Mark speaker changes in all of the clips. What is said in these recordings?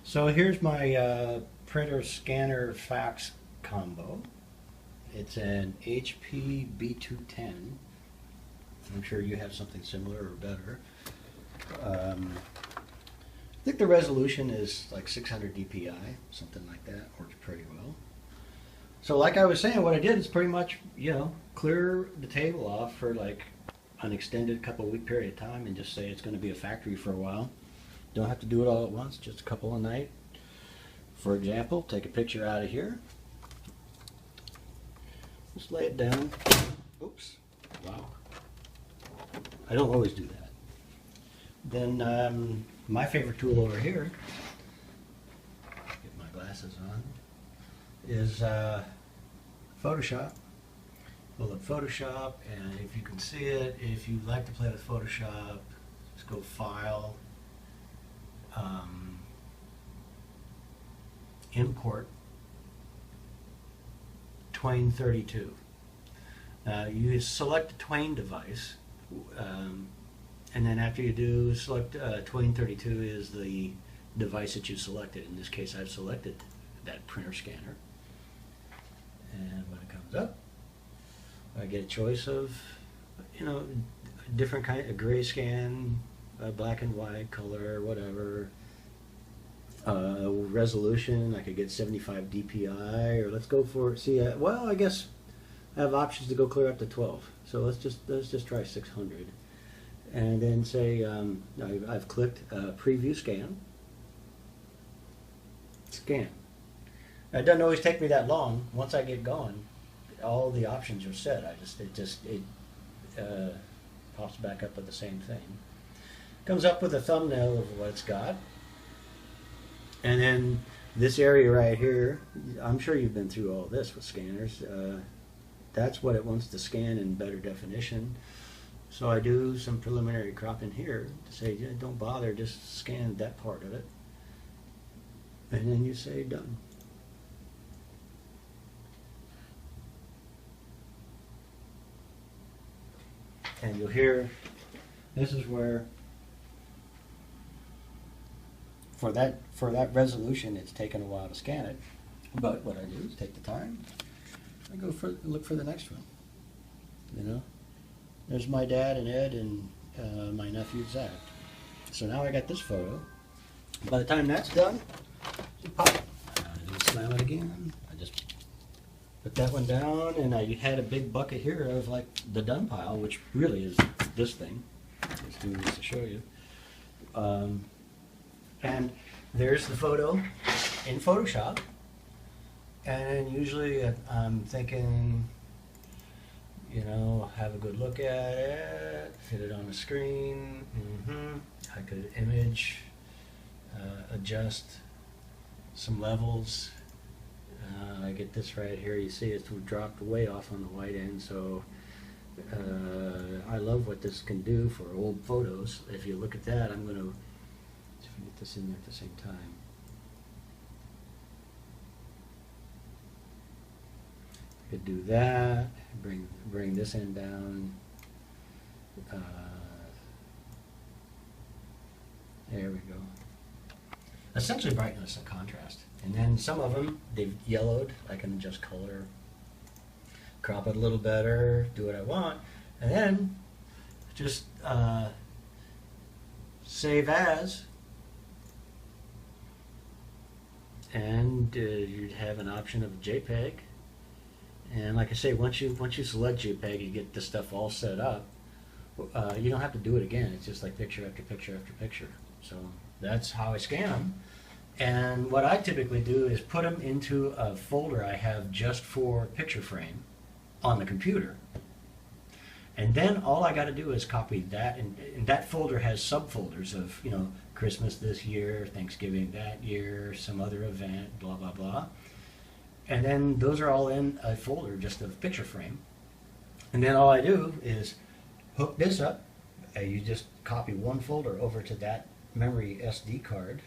Speaker 1: So here's my printer scanner fax combo. It's an HP B210. I'm sure you have something similar or better. I think the resolution is like 600 dpi, something like that. Works pretty well. So like I was saying, what I did is pretty much, clear the table off for like an extended couple week period of time and just say it's going to be a factory for a while. Don't have to do it all at once, just a couple a night. For example, take a picture out of here. Just lay it down. Oops. Wow. I don't always do that. Then my favorite tool over here, get my glasses on, is Photoshop. Pull up Photoshop, and if you can see it, if you like to play with Photoshop, just go File, Import, Twain 32. You select the Twain device, and then after you do select Twain 32 is the device that you selected. In this case, I've selected that printer scanner. And when it comes up, I get a choice of, different kind of gray scan, black and white, color, whatever. Resolution, I could get 75 dpi, or let's go for, well, I guess I have options to go clear up to 12. So let's just try 600. And then say, I've clicked preview scan. Scan. It doesn't always take me that long. Once I get going, all the options are set. It pops back up with the same thing. Comes up with a thumbnail of what it's got. And then this area right here, I'm sure you've been through all this with scanners. That's what it wants to scan in better definition. So I do some preliminary cropping here to say, don't bother, just scan that part of it. And then you say done. And you'll hear, this is where, for that resolution, it's taken a while to scan it. But what I do is take the time, I go look for the next one. There's my dad and Ed and my nephew Zach. So now I got this photo. By the time that's done, you pop it. I just slam it again. I just put that one down, and I had a big bucket here of like the done pile, which really is this thing. Let's do this to show you. And there's the photo in Photoshop. And usually I'm thinking, have a good look at it, fit it on the screen. I could image, adjust some levels. I get this right here. You see it's dropped way off on the white end, so I love what this can do for old photos. If you look at that, I'm going to see if we get this in there at the same time. Could do that. Bring this end down. There we go. Essentially brightness and contrast. And then some of them, they've yellowed. I can adjust color, crop it a little better, do what I want, and then just save as. And you'd have an option of JPEG. And like I say, once you select JPEG, you get this stuff all set up. You don't have to do it again. It's just like picture after picture after picture. So that's how I scan them. And what I typically do is put them into a folder I have just for picture frame on the computer. And then all I got to do is copy that, and that folder has subfolders of, Christmas this year, Thanksgiving that year, some other event, blah, blah, blah. And then those are all in a folder just of picture frame. And then all I do is hook this up. You just copy one folder over to that memory SD card,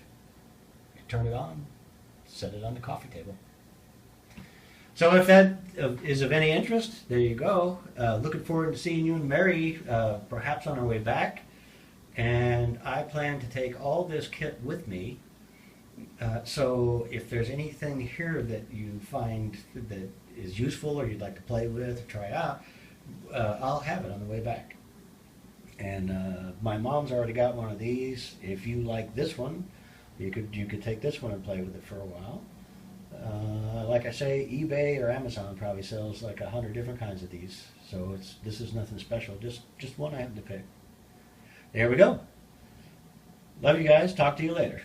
Speaker 1: turn it on, set it on the coffee table. So if that is of any interest, there you go. Looking forward to seeing you and Mary perhaps on our way back. And I plan to take all this kit with me So if there's anything here that you find that is useful or you'd like to play with or try out, I'll have it on the way back. And my mom's already got one of these. If you like this one, you could take this one and play with it for a while. Like I say, eBay or Amazon probably sells like 100 different kinds of these. So this is nothing special. Just one I happen to pick. There we go. Love you guys. Talk to you later.